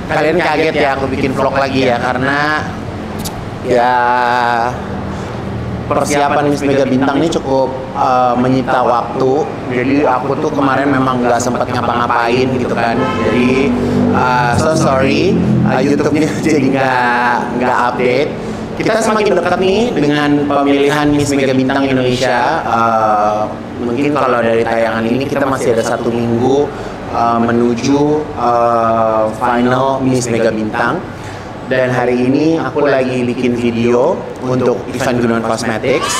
Kalian kaget ya aku bikin vlog lagi ya, karena ya persiapan Miss Mega Bintang ini cukup menyita waktu. Jadi aku tuh kemarin memang nggak sempat ngapa-ngapain gitu kan. Jadi so sorry, YouTube-nya jadi nggak update. Kita semakin dekat nih dengan pemilihan Miss Mega Bintang Indonesia. Mungkin kalau dari tayangan ini kita masih ada 1 minggu menuju final Miss Mega Bintang. Dan hari ini aku lagi bikin video untuk event Gunawan Cosmetics.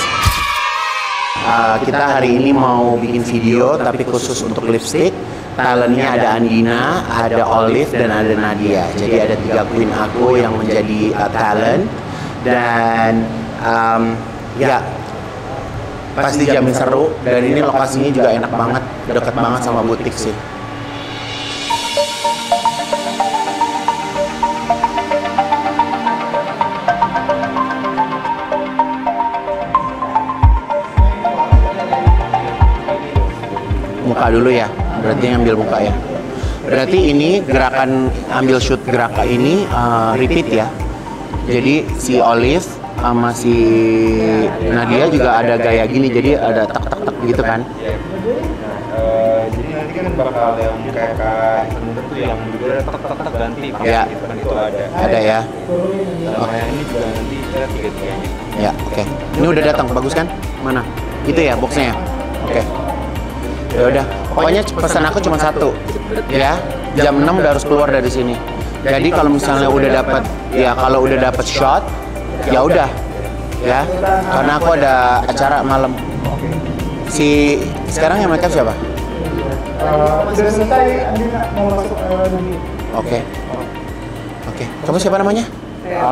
Kita hari ini mau bikin video tapi khusus untuk lipstick. Talentnya ada Andina, ada Olive, dan ada Nadia. Jadi ada 3 queen aku yang menjadi talent. Dan ya pasti jamin seru. Dan ini lokasinya juga enak banget, dekat banget sama butik sih. Muka dulu ya, berarti ngambil muka ya. Berarti ini gerakan ambil shoot gerakan ini repeat ya. Jadi si Olive sama si Nadia juga ada gaya gini, jadi ada tak gitu kan. Jadi nanti kan bakal yang kayak sebenarnya tuh yang juga tak ganti ya. Gitu kan, itu ada. Ada ya. Sama yang ini juga nanti kita 3-3-nya. Ya, oke. Ini udah datang, bagus kan? Mana? Itu ya boxnya ya. Oke. Ya udah, pokoknya pesan aku cuma 1 ya. Jam 6 udah harus keluar dari sini. Jadi kalau misalnya udah dapat ya, kalau udah dapat shot ya udah ya, karena aku ada acara malam. Si sekarang yang makeup siapa? Sudah selesai, Andina mau masuk dulu. Oke. Kamu siapa namanya?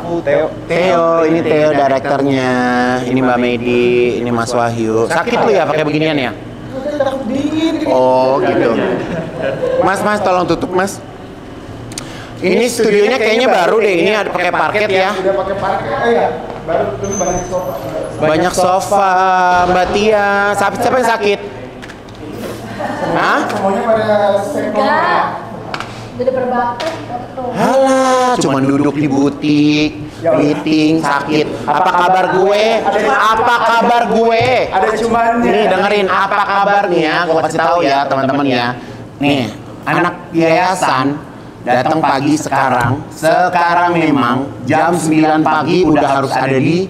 Aku Theo. Theo, ini Theo direkturnya. Ini Mbak Medi, ini Mas Wahyu. Sakit lu ya pakai beginian ya? Takut dingin. Oh gitu. Mas tolong tutup Mas. Ini studionya kayaknya baru deh. Ini ada pakai parket ya. Udah pakai parket. Ya. Baru dulu banyak sofa. Banyak sofa, Mbak Tia. Siapa yang sakit? Hah? Semuanya pada Enggak. Udah berbakti. Halah, cuman duduk di butik, meeting, sakit. Apa kabar gue? Apa kabar gue? ada cumannya. Nih dengerin, apa kabarnya? Gue kasih tahu ya teman-teman ya. Nih, anak yayasan datang pagi sekarang. Sekarang memang jam 9 pagi udah harus ada di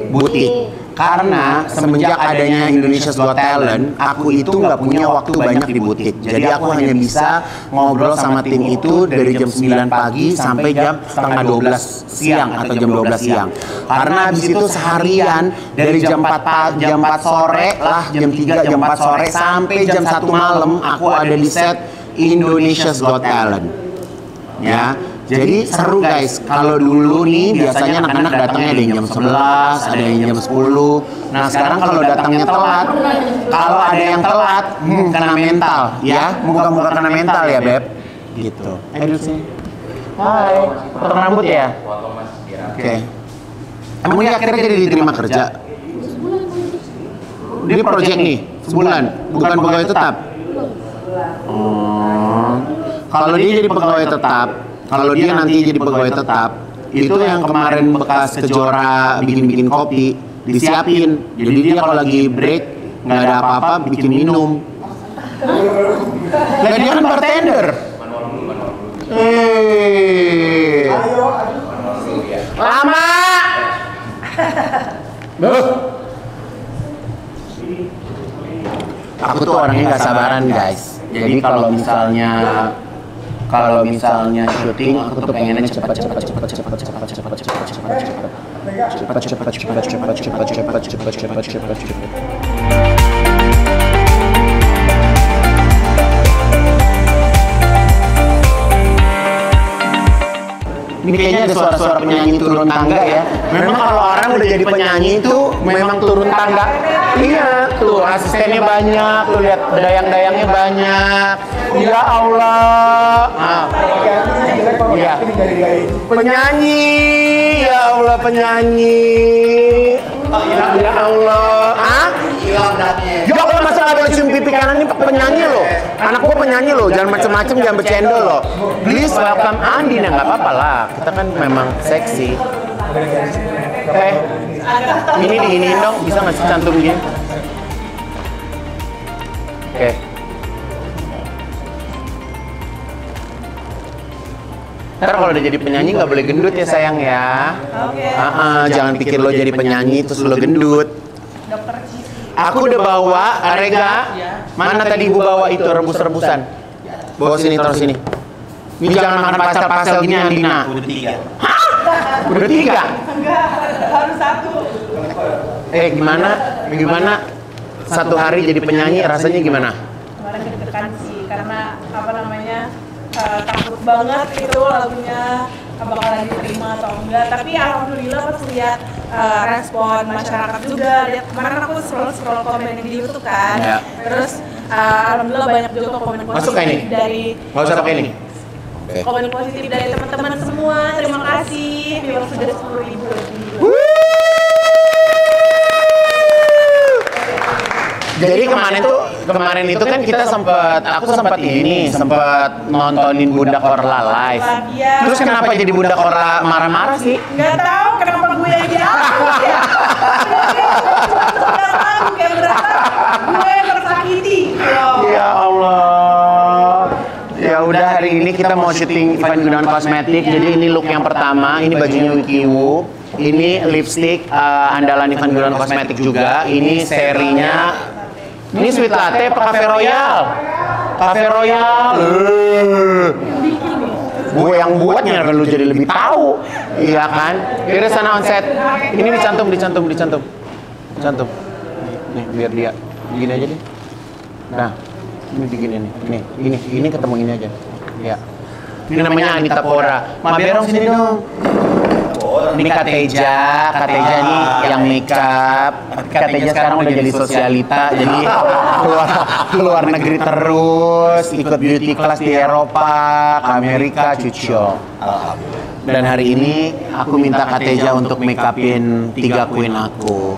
butik. Karena semenjak adanya Indonesia's Got Talent, aku itu nggak punya waktu banyak di butik. Jadi aku hanya bisa ngobrol sama tim itu dari jam 9 pagi sampai jam setengah 12 siang atau jam 12 siang. Karena habis itu seharian dari jam 4 sore lah, jam 3, jam 4 sore sampai jam 1 malam aku ada di set Indonesia's Got Talent. Ya. Jadi seru guys, kalau dulu nih biasanya anak-anak datangnya ada yang jam 11, ada yang jam 10. Nah sekarang kalau datangnya telat, kalau ada yang telat, kena mental ya. Muka-muka kena mental ya Beb. Gitu. Ayo sini. Hai, potong rambut ya? Oke. Emang ini akhirnya jadi diterima kerja? Ini project nih, sebulan, bukan pegawai tetap? Kalau dia jadi pegawai tetap, kalau dia nanti jadi pegawai tetap, itu yang kemarin bekas kejora bikin-bikin kopi disiapin. Jadi dia kalau lagi break nggak ada apa-apa bikin minum. Nah dia kan bartender. Lama. Aku tuh orangnya nggak sabaran guys. Jadi kalau misalnya syuting, aku tuh pengennya cepat. Cepat. Ini kayaknya ada suara-suara penyanyi turun tangga ya. Memang kalau orang udah jadi penyanyi itu memang turun tangga. Iya, tuh asistennya banyak, tuh lihat dayang-dayangnya banyak. Ya Allah. Nah. Iya. Penyanyi, ya Allah penyanyi. Ya Allah. Ah? Ya Allah, masa nggak boleh cium pipi kanan, ini penyanyi loh. Anak gua penyanyi loh, jangan macem-macem, jangan bercanda loh. Please welcome Andi, nah nggak apa-apa lah. Kita kan memang seksi. Oke, ini diinin dong, bisa nggak sih cantum gini? Oke. Ntar kalau udah jadi penyanyi nggak boleh gendut ya sayang ya. Jangan pikir lo jadi penyanyi terus lo gendut. Aku udah bawa Rega. Mana tadi ibu bawa itu rebus-rebusan? Bawa sini, taruh sini. Ini jangan makan pasal-pasal gini Andina. Udah 3. Hah? Udah 3? Enggak, baru 1. Gimana? Satu hari jadi penyanyi rasanya gimana? Kemarin deg-degan sih, karena apa namanya takut banget itu lagunya bakalan diterima atau enggak. Tapi alhamdulillah pas lihat respon masyarakat juga. Lihat kemarin aku scroll komen yang di YouTube kan. Ya. Terus alhamdulillah banyak juga komen Masuk positif ini? dari Nggak usah pakai ini. komen positif dari teman-teman semua. Terima kasih. Viewers sudah 10.000 lebih. Jadi kemarin itu kan kita aku sempat nontonin Bunda Korla live. Iya. Terus kenapa jadi Bunda Korla marah-marah sih? Nggak tahu kenapa gue yang diangkut ya. Kayak berasa gue tersakiti. Ya Allah. Ya udah, hari ini kita mau syuting Ivan Gunawan Kosmetik. Jadi ini look yang pertama, ini bajunya Wikiwu. Ini lipstick andalan Ivan Gunawan Kosmetik juga. Ini serinya. Ini sweet latte apa cafe royal? Cafe royal. Gue yang buatnya kan lu jadi lebih tahu. Iya kan? Kira sana on set. Ini dicantum. Cantum. Nih, biar dia. Gini aja deh. Nah, ini begini nih. Ini ketemu ini aja. Ya. Ini namanya Anita Pora. Maberong sini dong. Ini Kateja nih yang makeup. Kateja sekarang udah jadi sosialita, jadi keluar negeri terus, ikut beauty class di Eropa, ke Amerika, cucio. Dan hari ini aku minta Kateja untuk makeupin 3 queen aku.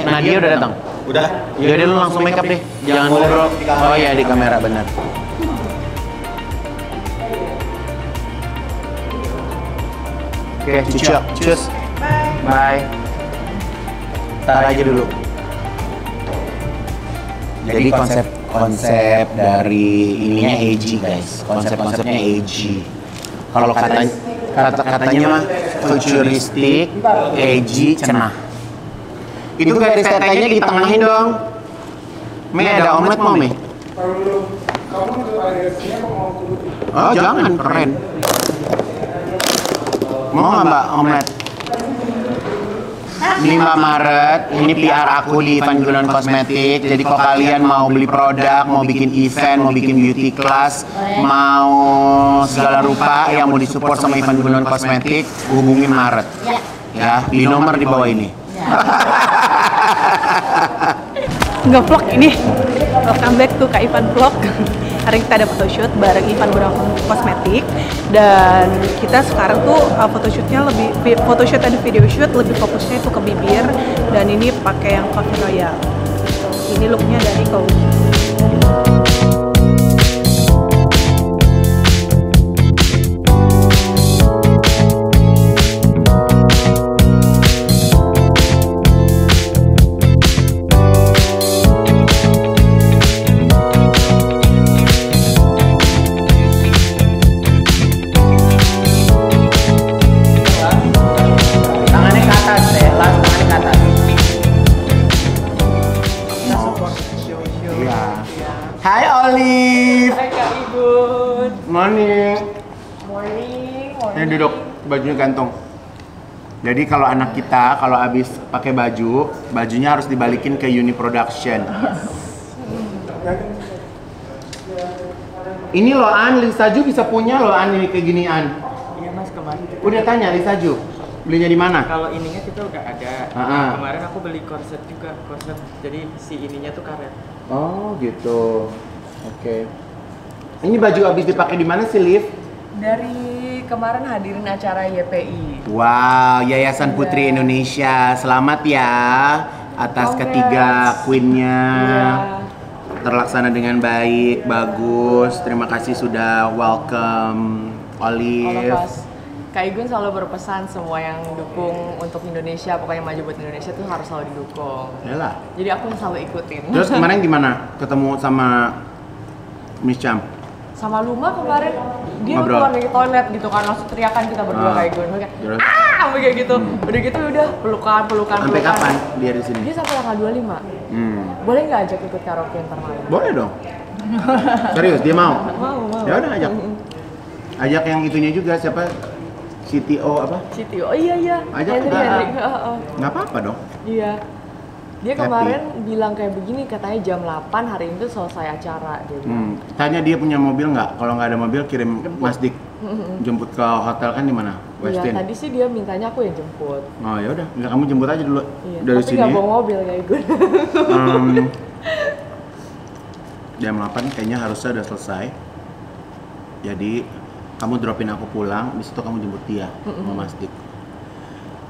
Nadia udah datang? Udah. Yaudah lu langsung makeup deh, jangan ngobrol. Oh iya, di kamera benar. Oke, cus. Bye. Tar aja dulu. Jadi konsep dari ininya AG guys. Konsepnya AG. Kalau katanya mah futuristik, AG, cenah. Itu garis tetenya ditengahin dong. Me ada omelet mau Me? Oh jangan, keren. Mau nggak Mbak omelet? 5 Maret, ini PR aku di Ivan Gunawan Kosmetik. Jadi kalau kalian mau beli produk, mau bikin event, mau bikin beauty class, mau segala rupa yang mau disupport sama Ivan Gunawan Kosmetik, hubungin Maret. Ya, di nomor di bawah ini. Nggak vlog ini. Welcome back to Kak Ivan Vlog. Hari ini kita ada photoshoot bareng Ivan Gunawan Kosmetik. Dan kita sekarang tuh photoshoot dan video shoot lebih fokusnya itu ke bibir. Dan ini pakai yang Cafe Royal. Ini looknya dari Kau. Hai Olive. Hai Kak Igun. Morning. Morning. Ini duduk, bajunya gantung. Jadi kalau anak kita kalau habis pakai bajunya harus dibalikin ke Uni Production. Ini loh An, Lisa Ju bisa punya loh An, ini kayak gini An. Iya Mas, kemarin Udah tanya Lisa Ju, belinya di mana? Kalau ininya kita udah ada. Kemarin aku beli korset juga, korset. Jadi si ininya tuh karet. Oh gitu. Oke. Ini baju habis dipakai di mana sih, Liv? Dari kemarin hadirin acara YPI. Wow, Yayasan Putri Indonesia. Selamat ya atas Congrats. ketiga queen-nya. Iya. Terlaksana dengan baik, bagus. Terima kasih sudah welcome Olive. Holocaust. Kak Igun selalu berpesan semua yang dukung untuk Indonesia, pokoknya maju buat Indonesia tuh harus selalu didukung. Yalah. Jadi aku selalu ikutin. Terus kemarin gimana? Ketemu sama Miss Cham? Sama Luma kemarin dia Ngobrol. keluar dari toilet gitu kan, langsung teriakan kita berdua Kak Igun. Kayak Terus? sampai kayak gitu. Udah gitu udah pelukan. Sampai kapan dia di sini? Dia sampai tanggal 25. Boleh nggak ajak ikut karaoke ntar malam? Boleh dong. Serius, dia mau? Mau. Ya udah ajak. Ajak yang itunya juga siapa? CTO apa? Siti, oh iya. Ajak Henry. kita. Nggak apa-apa dong. Iya. Dia Happy. kemarin bilang kayak begini, katanya jam 8 hari ini tuh selesai acara dia bilang. Tanya dia punya mobil nggak? Kalau nggak ada mobil kirim Mas Dik jemput ke hotel kan di mana? Iya, Westin. tadi sih dia mintanya aku yang jemput. Oh ya udah, nggak kamu jemput aja dulu Iya. dari Tapi sini. nggak bawa mobil kayak gue. Jam 8 kayaknya harusnya udah selesai. Jadi kamu dropin aku pulang, di situ kamu jemput dia sama Mas Dik.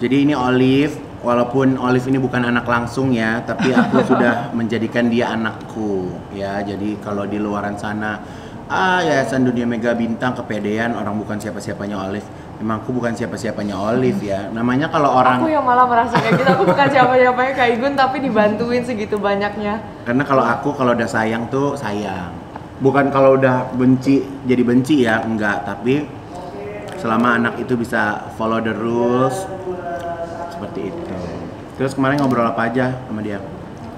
Jadi ini Olive, walaupun Olive ini bukan anak langsung ya, tapi aku sudah menjadikan dia anakku ya. Jadi kalau di luaran sana, Yayasan Dunia Mega Bintang kepedean orang bukan siapa-siapanya Olive. Emang aku bukan siapa-siapanya Olive ya. Namanya kalau orang Aku yang malah merasa kayak gitu, aku bukan siapa-siapanya Kak Igun tapi dibantuin segitu banyaknya. Karena kalau udah sayang tuh sayang. Bukan kalau udah benci jadi benci ya, enggak. Tapi selama anak itu bisa follow the rules, seperti itu. Terus kemarin ngobrol apa aja sama dia?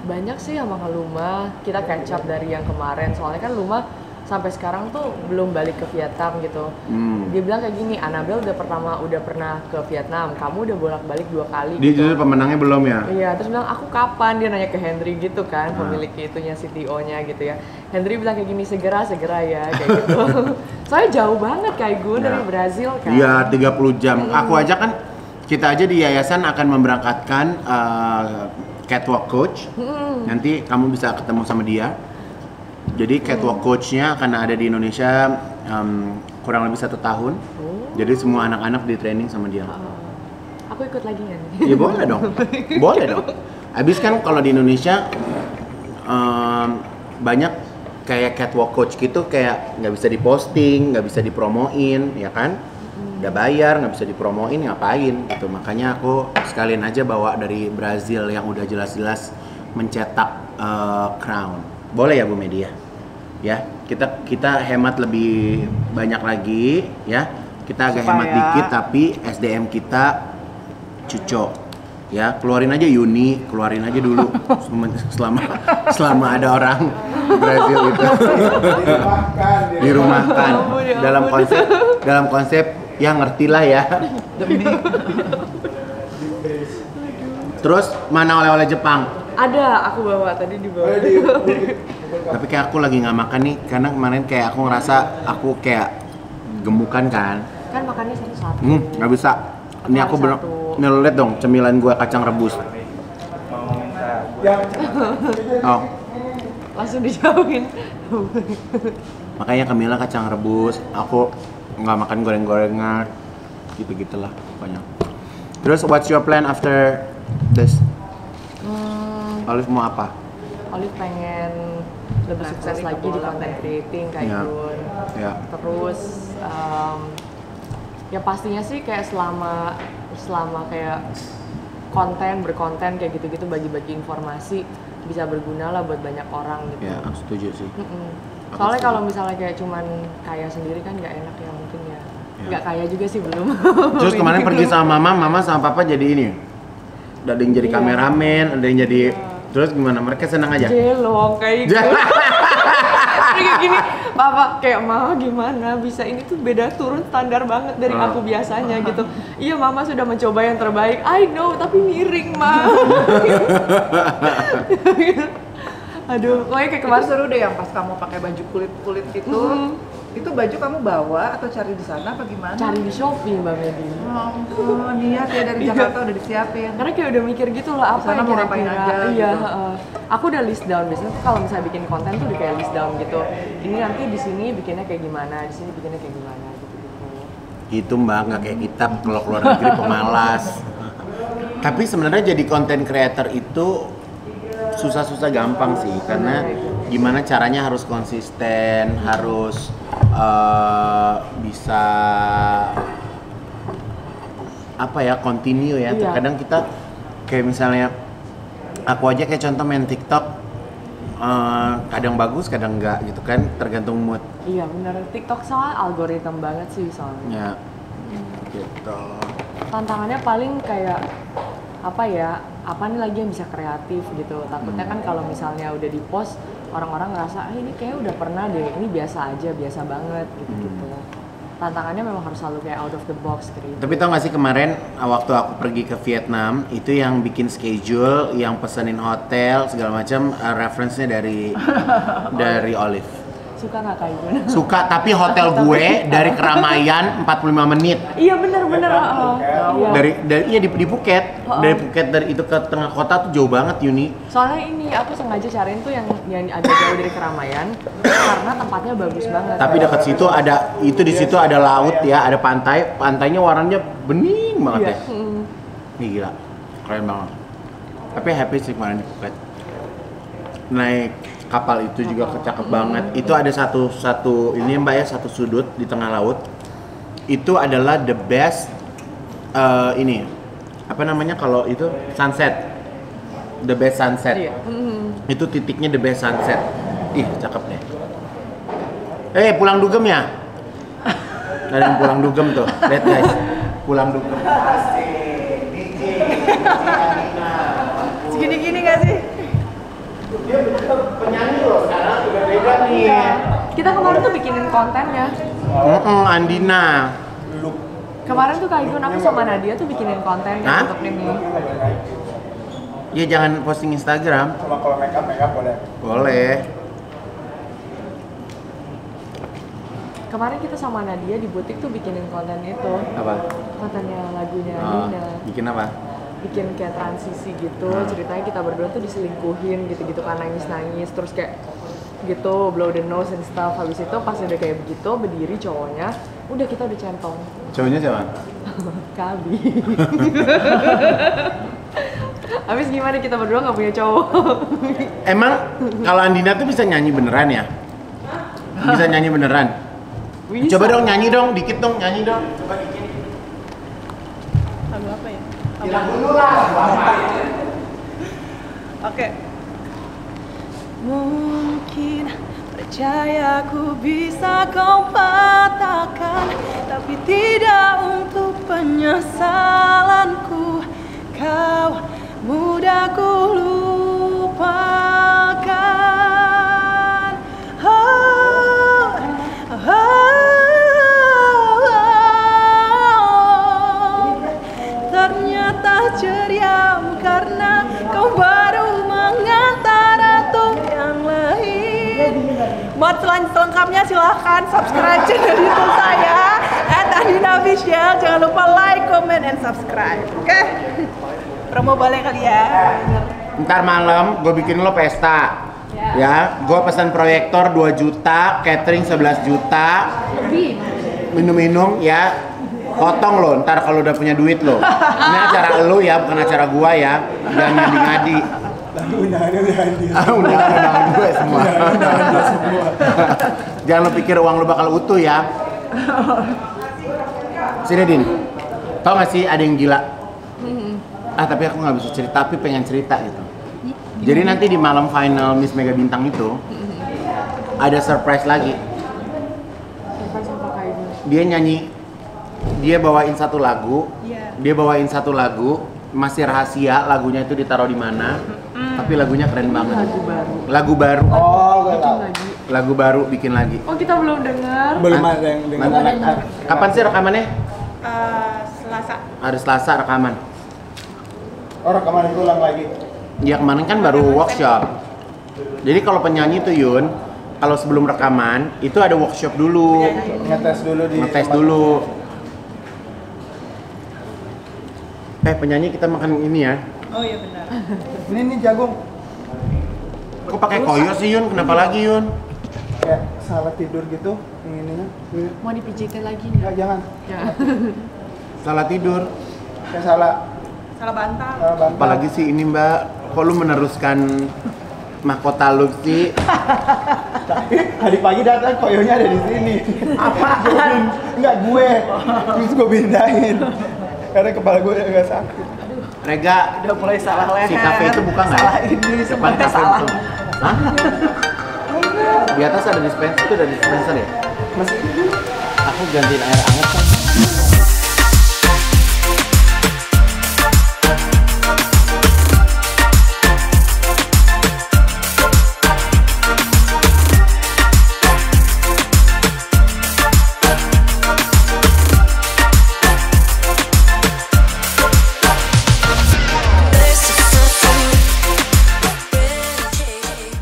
Banyak sih sama Kak Luma, kita catch up dari yang kemarin. Soalnya kan Luma sampai sekarang tuh belum balik ke Vietnam gitu. Dia bilang kayak gini, Annabelle udah pernah ke Vietnam, kamu udah bolak-balik 2 kali. Dia gitu. justru pemenangnya belum ya? Iya, terus bilang aku kapan? Dia nanya ke Henry gitu kan, pemilik itunya CTO-nya gitu ya. Henry bilang kayak gini, segera ya kayak gitu. Soalnya jauh banget kayak gue dari Brazil kan. Iya, 30 jam. Aku aja kan, kita aja di yayasan akan memberangkatkan catwalk coach. Nanti kamu bisa ketemu sama dia. Jadi catwalk coach-nya akan ada di Indonesia kurang lebih 1 tahun. Jadi semua anak-anak di training sama dia. Aku ikut lagi kan? Ya boleh dong, boleh dong. Habis kan kalau di Indonesia banyak kayak catwalk coach gitu, kayak nggak bisa diposting, nggak bisa dipromoin, ya kan? Udah bayar, nggak bisa dipromoin, ngapain gitu. Makanya aku sekalian aja bawa dari Brazil yang udah jelas-jelas mencetak crown. Boleh ya Bu Media? Ya, kita hemat lebih banyak lagi, ya. Kita agak hemat dikit, tapi SDM kita cucok. Ya, keluarin aja Yuni, keluarin aja dulu selama ada orang Brazil itu dirumahkan dalam konsep ya ngerti lah ya. Terus mana oleh-oleh Jepang? Ada, aku bawa tadi dibawa. Tapi kayak aku lagi nggak makan nih karena kemarin kayak aku ngerasa aku kayak gemukan kan. Kan makannya satu-satu. Nggak bisa. Ini aku bener, nih lo liat dong cemilan gua kacang rebus. Mau minta Oh, Langsung dijauhin. makanya Camilla kacang rebus, aku nggak makan goreng-gorengan, gitu-gitulah pokoknya. Terus what's your plan after this? Olive mau apa? Olive pengen lebih sukses lagi di content creating kayak Ya. Gun. Ya. Terus ya pastinya sih kayak selama kayak berkonten kayak gitu-gitu, bagi-bagi informasi bisa berguna lah buat banyak orang gitu. Ya, aku setuju sih. Soalnya kalau misalnya kayak cuman kaya sendiri kan nggak enak ya, mungkin ya. Nggak kaya juga sih belum. Terus kemarin pergi sama mama sama papa jadi ini. Ada yang jadi kameramen, ada yang jadi. Terus gimana? Mereka senang aja? Jelong kayak gitu. Kayak gini, papa kayak mama gimana bisa ini tuh beda turun standar banget dari aku biasanya gitu. Iya mama sudah mencoba yang terbaik, I know tapi miring ma. Aduh, pokoknya kayak Itu kemarin seru deh yang pas kamu pakai baju kulit gitu. Itu baju kamu bawa atau cari di sana apa gimana? cari di Shopee Mbak Medi. Oh ampun, niat ya dari Jakarta udah disiapin. Karena kayak udah mikir gitu loh apa Sana yang mau ngapain kira-kira. aja, Iya, gitu. aku udah list down biasanya tuh kalau misalnya bikin konten tuh udah kayak list down gitu. Ini nanti di sini bikinnya kayak gimana, di sini bikinnya kayak gimana gitu-gitu. Gitu Mbak, nggak kayak kita kalau keluar negeri pemalas. Tapi sebenarnya jadi content creator itu susah-susah gampang sih, karena gimana caranya harus konsisten, harus bisa apa ya, continue ya. Iya. Terkadang kita kayak misalnya aku aja kayak contoh main TikTok, kadang bagus kadang enggak gitu kan, tergantung mood. Iya bener, TikTok soalnya algoritma banget sih soalnya. Ya gitu. Tantangannya paling kayak apa ya, apa nih lagi yang bisa kreatif gitu. Takutnya kan kalau misalnya udah di post orang-orang ngerasa ini kayak udah pernah deh, ini biasa aja, biasa banget gitu-gitu. Tantangannya memang harus selalu kayak out of the box gitu. Tapi tau gak sih kemarin waktu aku pergi ke Vietnam, itu yang bikin schedule, yang pesenin hotel segala macam, reference-nya dari Olive. Suka nggak Kak Igun? Suka, tapi hotel gue dari Keramaian 45 menit. Iya bener-bener. Iya. Di Phuket. Dari Phuket dari itu ke tengah kota tuh jauh banget Yuni. Soalnya ini aku sengaja cariin tuh yang agak jauh dari keramaian karena tempatnya bagus banget. Tapi dekat situ ada, itu di situ ada laut ya, ada pantai. Pantainya warnanya bening banget Iya. ya. Nih gila, keren banget. Tapi happy sih kemarin di Phuket. Naik kapal itu juga cakep banget. Itu ada satu ini Mbak ya, satu sudut di tengah laut. Itu adalah the best ini apa namanya kalau itu sunset. The best sunset. Iya. Itu titiknya the best sunset. Ih, cakep deh. Pulang dugem ya? Ada yang pulang dugem tuh. Lihat guys. Pulang dugem. Segini-gini gak sih? Dia bener penyanyi loh, sekarang udah beda nih. Kita kemarin tuh bikinin kontennya. Andina. Kemarin tuh Kak Igun aku sama Nadia tuh bikinin konten Hah? untuk ini. Ya jangan posting Instagram. Cuma kalau make up boleh. Boleh. Kemarin kita sama Nadia di butik tuh bikinin konten itu. Apa? Kontennya lagunya Oh, Nina. bikin apa? Bikin kayak transisi gitu, ceritanya kita berdua tuh diselingkuhin gitu-gitu kan, nangis-nangis terus kayak gitu blow the nose and stuff. Habis itu pas udah kayak begitu berdiri cowoknya, udah kita udah centong. Cowoknya siapa? Kabi. Habis gimana kita berdua nggak punya cowok? Emang kalau Andina tuh bisa nyanyi beneran ya? Bisa nyanyi beneran? Bisa. Coba dong nyanyi dong, dikit dong nyanyi dong. Coba dikit. Lagu apa ya? Bilang dulu lah, lagu apa? Oke. Mungkin percaya ku bisa kau patahkan, tapi tidak untuk penyesalanku. Kau mudah ku lupakan. Oh, oh, oh. Ternyata ceria karena kau baru mengantar untuk yang lain. Buat selengkapnya silahkan subscribe channel YouTube saya @andina_official. Jangan lupa like, comment, and subscribe. Oke? Promo boleh kali ya. Ntar malam gue bikin lo pesta. Ya, gue pesan proyektor 2 juta, catering 11 juta. Minum-minum ya. Potong lo, ntar kalau udah punya duit lo. Ini acara lo ya, bukan acara gua ya. Jangan ngadi-ngadi. Undangan gue semua. Jangan lo pikir uang lo bakal utuh ya. Sini Din, tau gak sih ada yang gila? Tapi aku nggak bisa cerita, tapi pengen cerita gitu. Jadi nanti di malam final Miss Mega Bintang itu ada surprise lagi. Surprise apa Kak Igun? Dia nyanyi, dia bawain satu lagu, masih rahasia lagunya itu ditaruh di mana, tapi lagunya keren banget. Lagu baru. Oh, gue tahu. Lagu baru bikin lagi. Oh kita belum dengar. Belum ada yang dengar. Kapan sih rekamannya? Selasa. Hari Selasa rekaman. Oh, rekaman itu ulang lagi. Ya kemarin kan baru workshop. Jadi kalau penyanyi tuh Yun, kalau sebelum rekaman itu ada workshop dulu. Ngetes dulu di Ngetes dulu. Penyanyi kita makan ini ya. Oh iya benar. Ini jagung. Kok pakai koyo sih Yun? Kenapa lagi Yun? Kayak salah tidur gitu, ininya. Mau dipijitin lagi Enggak, nggak? jangan. Salah tidur. Kayak salah Salah bantal. bantal. Apalagi sih ini Mbak, kok lu meneruskan mahkota lu sih? Tadi pagi datang koyonya ada di sini. Apa? Enggak gue. Terus gue pindahin. Karena kepala gue agak sakit. Rega, Udah mulai salah leher. si kafe itu buka nggak? Salah ini, Depan semuanya kafe salah. itu. Hah? Di atas ada dispenser, itu ada dispenser ya? Masih Aku gantiin air hangat kan?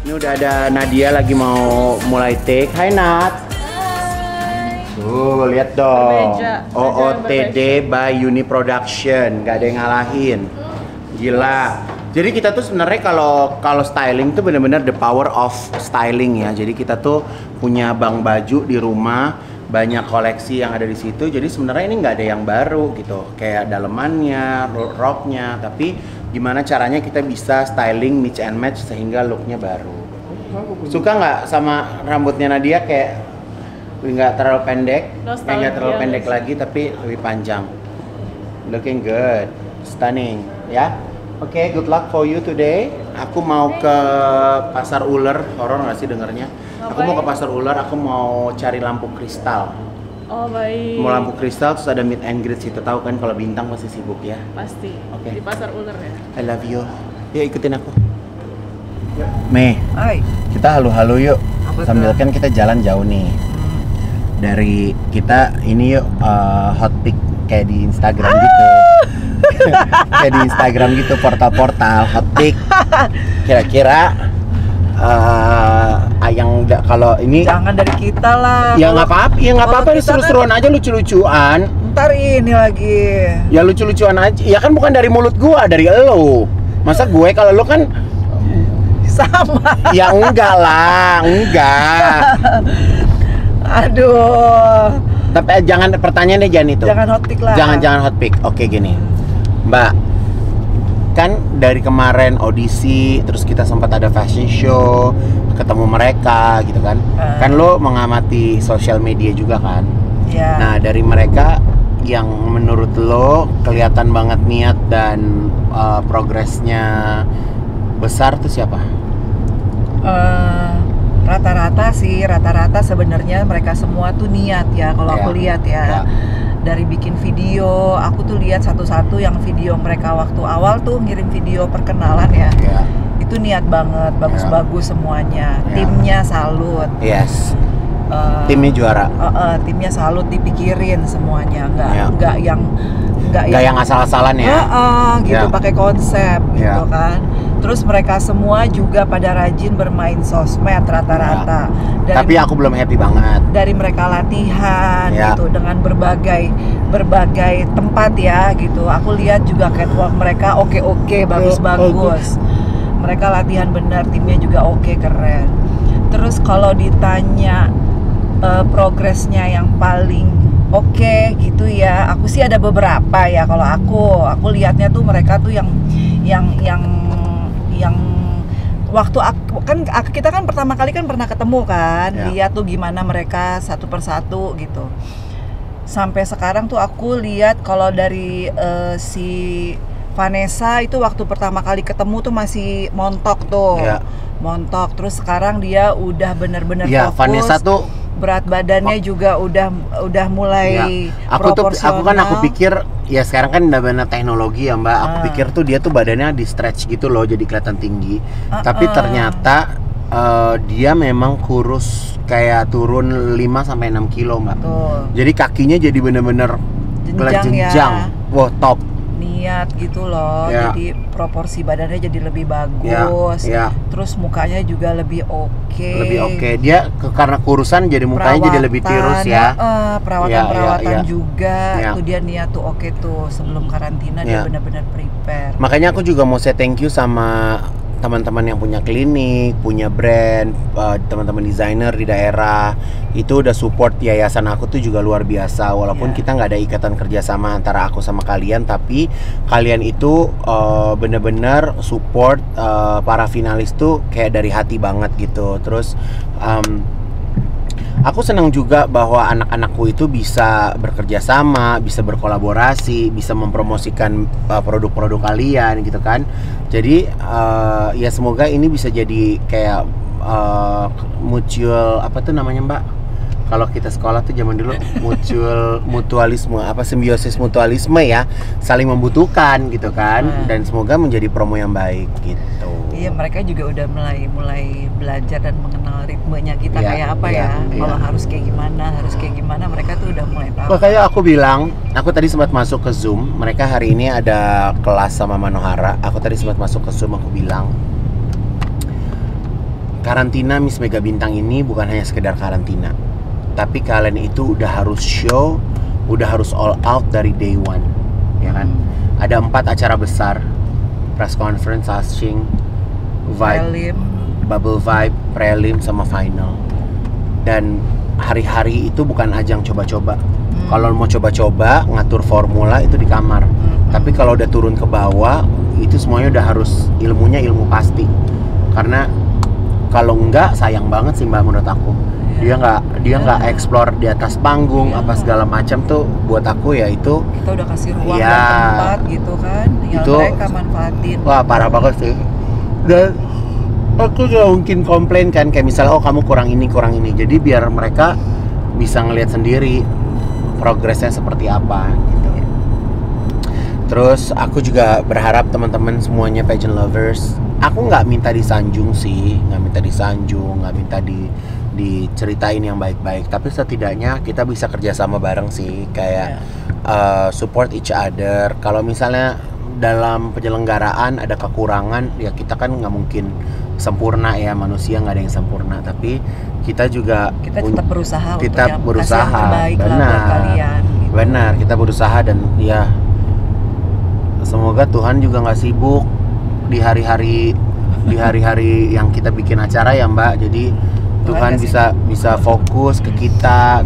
Ini udah ada Nadia lagi mau mulai take. Hai Nat. Tuh, lihat dong. Berbeda. OOTD by Uni Production, nggak ada yang ngalahin. Gila. Jadi kita tuh sebenarnya kalau styling tuh bener-bener the power of styling ya. Jadi kita tuh punya bank baju di rumah, banyak koleksi yang ada di situ. Jadi sebenarnya ini nggak ada yang baru gitu. Kayak dalemannya, roknya, tapi gimana caranya kita bisa styling mix and match sehingga looknya baru. Suka nggak sama rambutnya Nadia kayak nggak terlalu pendek, kayak nggak terlalu pendek lagi tapi lebih panjang. Looking good, stunning, ya. Oke, good luck for you today. Aku mau ke Pasar Uler, horor nggak sih dengernya? Aku mau ke Pasar Uler, aku mau cari lampu kristal. Oh baik. Mau lampu kristal terus ada meet and greet situ, tahu kan kalau Bintang pasti sibuk ya. Pasti. Oke. Di Pasar Uler ya. I love you. Yuk ikutin aku. Mei, Hai. kita halu-halu yuk. Apa Sambil tuh? kan kita jalan jauh nih. Dari kita ini yuk hot pick kayak di Instagram gitu. Kayak di Instagram gitu, portal-portal hot pick. Kira-kira yang kalau ini Jangan dari kita lah. ya nggak apa-apa, ya nggak Kalau apa-apa, kita kan- seru-seruan aja, lucu-lucuan. Ntar ini lagi. Ya lucu-lucuan aja. Ya kan bukan dari mulut gua, dari elo. Masa gue kalau lo kan Sama. ya enggak lah, enggak. Aduh. Tapi jangan pertanyaannya jangan itu. Jangan hot pick lah. Jangan hot pick. Oke gini, Mbak. Kan dari kemarin audisi, terus kita sempat ada fashion show, ketemu mereka gitu kan. Kan lo mengamati sosial media juga kan. Ya. Nah dari mereka yang menurut lo kelihatan banget niat dan progresnya besar tuh siapa? Rata-rata sebenarnya mereka semua tuh niat ya kalau aku lihat ya. Dari bikin video, aku tuh lihat satu-satu yang video mereka waktu awal tuh ngirim video perkenalan ya. Itu niat banget, bagus-bagus semuanya. Timnya salut. Yes. Timnya juara. Timnya salut, dipikirin semuanya, nggak yang asal-asalan ya. Gitu, pakai konsep gitu Ya. kan. Terus mereka semua juga pada rajin bermain sosmed rata-rata. Tapi aku belum happy banget. Dari mereka latihan gitu dengan berbagai tempat ya gitu. Aku lihat juga catwalk mereka oke, bagus-bagus. Mereka latihan benar, timnya juga oke, keren. Terus kalau ditanya progresnya yang paling oke gitu ya, aku sih ada beberapa ya. Kalau aku lihatnya tuh mereka tuh yang waktu kita kan pertama kali kan pernah ketemu kan, lihat tuh gimana mereka satu persatu gitu. Sampai sekarang tuh aku lihat kalau dari si Vanessa itu waktu pertama kali ketemu tuh masih montok tuh, montok. Terus sekarang dia udah bener-bener fokus. Vanessa tuh berat badannya juga udah mulai proporsional. Aku pikir ya sekarang kan udah banyak teknologi ya Mbak. Aku pikir tuh dia tuh badannya di stretch gitu loh, jadi kelihatan tinggi. Tapi ternyata dia memang kurus, kayak turun 5-6 kilo Mbak. Jadi kakinya jadi bener-bener jenjang. Ya. Wow, top. niat gitu loh. Ya. Jadi proporsi badannya jadi lebih bagus. Ya. Terus mukanya juga lebih oke. Lebih oke. Dia karena kurusan jadi mukanya jadi lebih tirus ya. Perawatan juga. Ya. Tuh dia niat tuh oke tuh sebelum karantina dia benar-benar prepare. Makanya aku juga mau say thank you sama teman-teman yang punya klinik, punya brand, teman-teman desainer di daerah itu udah support yayasan aku tuh juga luar biasa. Walaupun kita nggak ada ikatan kerjasama antara aku sama kalian, tapi kalian itu bener-bener support para finalis tuh kayak dari hati banget gitu. Terus aku senang juga bahwa anak-anakku itu bisa bekerja sama, bisa berkolaborasi, bisa mempromosikan produk-produk kalian gitu kan. Jadi ya semoga ini bisa jadi kayak mutual apa tuh namanya Mbak? Kalau kita sekolah tuh zaman dulu mutualisme, simbiosis mutualisme ya, saling membutuhkan gitu kan. Dan semoga menjadi promo yang baik gitu. Iya, mereka juga udah mulai belajar dan mengenal ritmenya kita kayak apa ya. Kalau harus kayak gimana, mereka tuh udah mulai tahu. Kayak aku bilang, aku tadi sempat masuk ke Zoom. Mereka hari ini ada kelas sama Manohara. Aku tadi sempat masuk ke Zoom, aku bilang, karantina Miss Mega Bintang ini bukan hanya sekedar karantina, tapi kalian itu udah harus show, udah harus all out dari day one, ya kan? Ada 4 acara besar, press conference, asking, vibe, bubble vibe, prelim, sama final. Dan hari-hari itu bukan ajang coba-coba. Kalau mau coba-coba, ngatur formula itu di kamar. Tapi kalau udah turun ke bawah, itu semuanya udah harus ilmunya ilmu pasti. Karena kalau enggak, sayang banget sih Mbak menurut aku. Dia nggak explore di atas panggung apa segala macam tuh, buat aku ya itu kita udah kasih ruang dan tempat gitu kan, ya itu, mereka manfaatin. Wah parah banget sih. Dan aku gak mungkin komplain kan, kayak misalnya kamu kurang ini, jadi biar mereka bisa ngelihat sendiri progresnya seperti apa gitu. Terus aku juga berharap teman-teman semuanya pageant lovers, aku nggak minta disanjung sih, nggak minta diceritain yang baik-baik, tapi setidaknya kita bisa kerjasama bareng sih, kayak support each other. Kalau misalnya dalam penyelenggaraan ada kekurangan, ya kita kan nggak mungkin sempurna ya, manusia nggak ada yang sempurna, tapi kita tetap berusaha untuk yang terbaik lah buat kalian gitu. Benar, kita berusaha dan ya semoga Tuhan juga nggak sibuk di hari-hari yang kita bikin acara ya Mbak. Jadi Tuhan bisa fokus ke kita,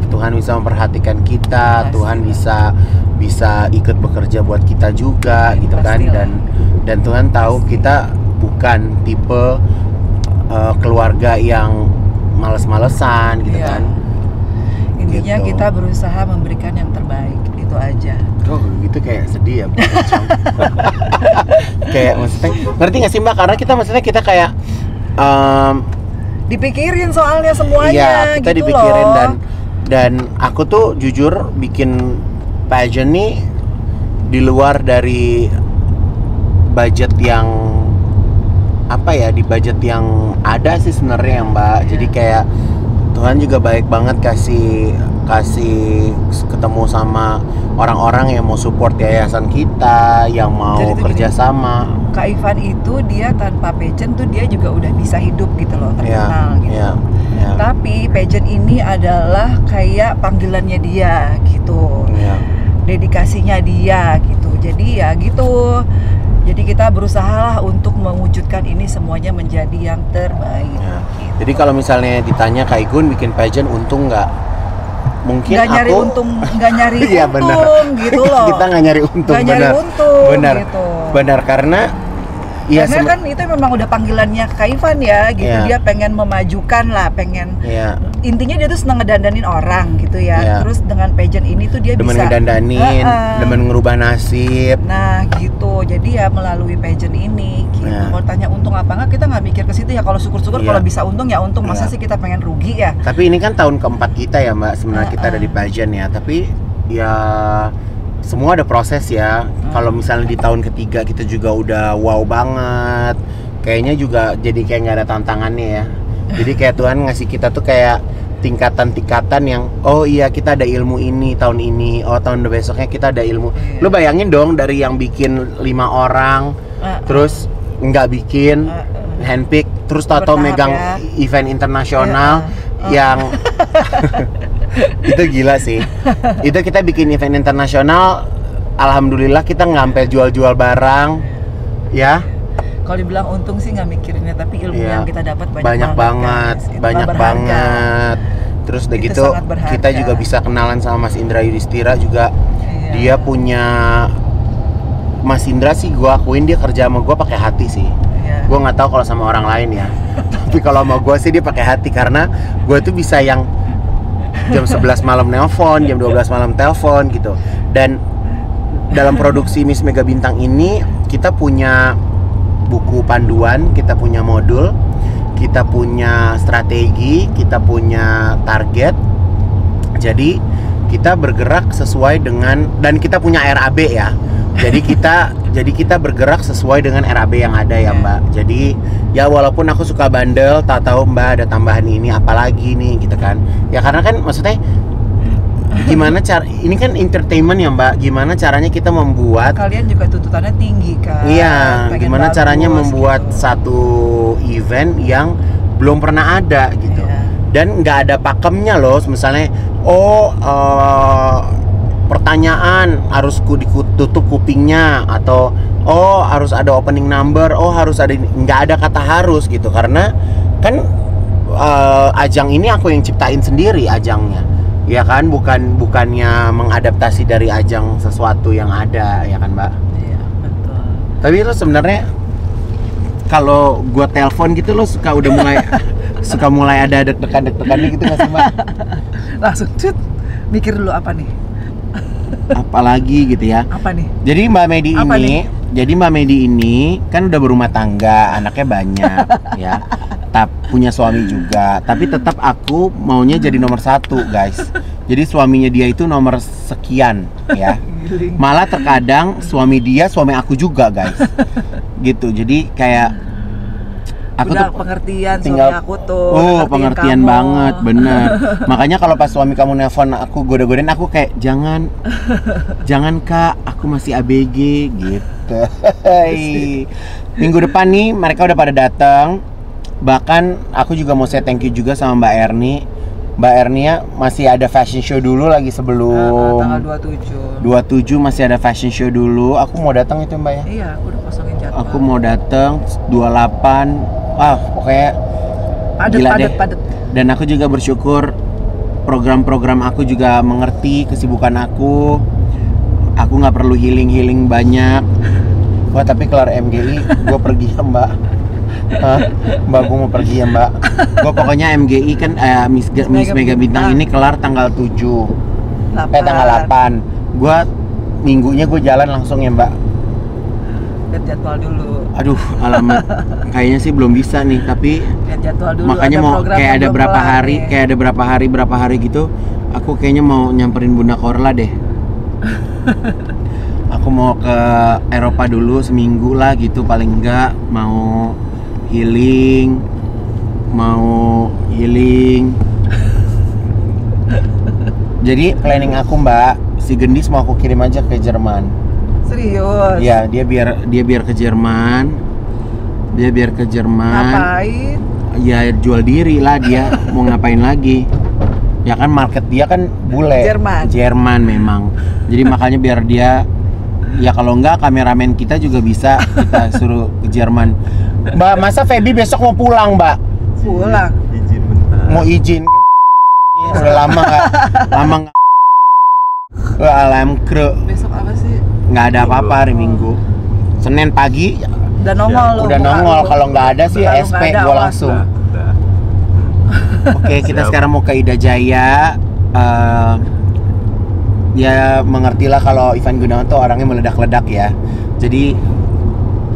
Tuhan bisa memperhatikan kita, Tuhan bisa ikut bekerja buat kita juga gitu kan. Dan Tuhan tahu kita bukan tipe keluarga yang males-malesan gitu kan. Intinya gitu. Kita berusaha memberikan yang terbaik, itu aja. Kok gitu kayak sedih ya kayak maksudnya, ngerti gak sih Mbak? Karena kita kayak dipikirin soalnya semuanya. Iya, kita gitu dipikirin loh. Dan aku tuh jujur bikin pageant nih di luar dari budget yang di budget yang ada sih sebenarnya Mbak. Jadi kayak Tuhan juga baik banget kasih ketemu sama orang-orang yang mau support yayasan kita, yang mau kerjasama. Kak Ivan itu dia tanpa pageant tuh dia juga udah bisa hidup gitu loh, terkenal gitu. Tapi pageant ini adalah kayak panggilannya dia gitu, dedikasinya dia gitu. Jadi ya gitu. Jadi kita berusahalah untuk mewujudkan ini semuanya menjadi yang terbaik. Gitu. Jadi kalau misalnya ditanya Kak Igun bikin pageant untung nggak? Mungkin nggak nyari untung gitu loh. Kita nggak nyari untung, benar. Gitu. Benar karena karena kan itu memang udah panggilannya Kak Ivan ya gitu. Dia pengen memajukan lah, intinya dia tuh seneng ngedandanin orang gitu ya. Terus dengan pageant ini tuh dia demen bisa ngedandanin, demen ngerubah nasib. Nah gitu, jadi ya melalui pageant ini gitu. Kalau tanya untung apa enggak, kita nggak mikir ke situ ya. Kalau syukur-syukur kalau bisa untung ya untung. Masa sih kita pengen rugi ya? Tapi ini kan tahun keempat kita ya Mbak, sebenarnya kita ada di pageant ya. Tapi ya semua ada proses ya. Kalau misalnya di tahun ketiga kita juga udah wow banget, kayaknya juga jadi kayak nggak ada tantangannya ya. Jadi kayak Tuhan ngasih kita tuh kayak tingkatan-tingkatan yang oh iya kita ada ilmu ini tahun ini, oh tahun besoknya kita ada ilmu. Lu bayangin dong dari yang bikin 5 orang, terus nggak bikin handpick, terus tato megang event internasional yang itu gila sih. Itu kita bikin event internasional, alhamdulillah kita ngampe jual-jual barang, ya. Kalau dibilang untung sih nggak mikirinnya, tapi ilmu yang kita dapat banyak banget, banyak banget. Terus udah gitu kita juga bisa kenalan sama Mas Indra Yudhistira juga. Dia punya, Mas Indra sih gue akuin dia kerja sama gue pakai hati sih. Gue nggak tahu kalau sama orang lain ya. Tapi kalau sama gue sih dia pakai hati, karena gue tuh bisa yang jam 11 malam nelpon, jam 12 malam telepon gitu. Dan dalam produksi Miss Mega Bintang ini kita punya buku panduan, kita punya modul, kita punya strategi, kita punya target. Jadi kita bergerak sesuai dengan, dan kita punya RAB ya. Jadi kita bergerak sesuai dengan RAB yang ada ya Mbak. Jadi ya walaupun aku suka bandel, tak tahu Mbak ada tambahan ini apalagi nih gitu kan. Ya karena kan maksudnya gimana cara, ini kan entertainment ya Mbak, gimana caranya kita membuat, kalian juga tuntutannya tinggi kan. Iya, gimana caranya membuat gitu satu event yang belum pernah ada gitu. Dan nggak ada pakemnya loh, misalnya pertanyaan harus ditutup kupingnya, atau harus ada opening number, harus ada, nggak ada kata harus gitu, karena kan ajang ini aku yang ciptain sendiri ajangnya. Ya kan, bukannya mengadaptasi dari ajang sesuatu yang ada, ya kan Mbak? Iya, betul. Tapi lo sebenarnya kalau gua telepon gitu lo udah mulai ada deg-degan gitu nggak sih Mbak? Langsung mikir dulu apa nih? Apalagi gitu ya. Apa nih? Jadi Mbak Medi ini kan udah berumah tangga, anaknya banyak ya. Punya suami juga, tapi tetap aku maunya jadi nomor 1 guys. Jadi suaminya dia itu nomor sekian ya. Malah terkadang suami dia suami aku juga guys. Gitu. Jadi kayak aku udah tuh pengertian tinggal, suami aku tuh. Pengertian kamu banget, bener. Makanya kalau pas suami kamu nelpon aku goda-godain, aku kayak jangan Kak, aku masih ABG gitu. Minggu depan nih mereka udah pada datang. Bahkan aku juga mau say thank you juga sama Mbak Erni. Mbak Erni ya masih ada fashion show dulu lagi sebelum tanggal 27 masih ada fashion show dulu. Aku mau datang itu Mbak ya? Iya, aku udah pasangin jadwal. Aku mau datang 28. Pokoknya padet. Dan aku juga bersyukur program-program aku juga mengerti kesibukan aku. Aku nggak perlu healing banyak. Wah, tapi kelar MGI gue pergi ya Mbak. Mbak, gue mau pergi ya Mbak. Gue pokoknya MGI kan Miss Mega Bintang ini kelar tanggal 7 tanggal 8. Gue minggunya gue jalan langsung ya Mbak. Lihat jadwal dulu. Aduh, alamat kayaknya sih belum bisa nih, tapi lihat jadwal dulu. Makanya mau kayak ada berapa hari gitu. Aku kayaknya mau nyamperin Bunda Korla deh. Aku mau ke Eropa dulu seminggu lah gitu, paling enggak mau healing. Jadi planning aku Mbak, si Gendis mau aku kirim aja ke Jerman. Serius? Iya, dia biar ke Jerman. Ngapain? Ya jual diri lah dia. Mau ngapain lagi? Ya kan market dia kan bule. Jerman memang. Jadi makanya biar dia, ya kalau enggak kameramen kita juga bisa kita suruh ke Jerman. Mbak, masa Feby besok mau pulang Mbak? Pulang? Izin bentar. Mau izin? Udah lama nggak. Alam kru. Besok apa sih? Nggak ada apa-apa hari Minggu. Senin pagi udah nongol udah nongol. Kalau nggak ada sih SP gue langsung. Oke, kita sekarang mau ke Ida Jaya. Ya mengertilah kalau Ivan Gunawan tuh orangnya meledak-ledak ya. Jadi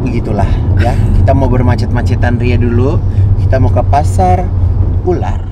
begitulah ya. Kita mau bermacet-macetan ria dulu. Kita mau ke Pasar Ular.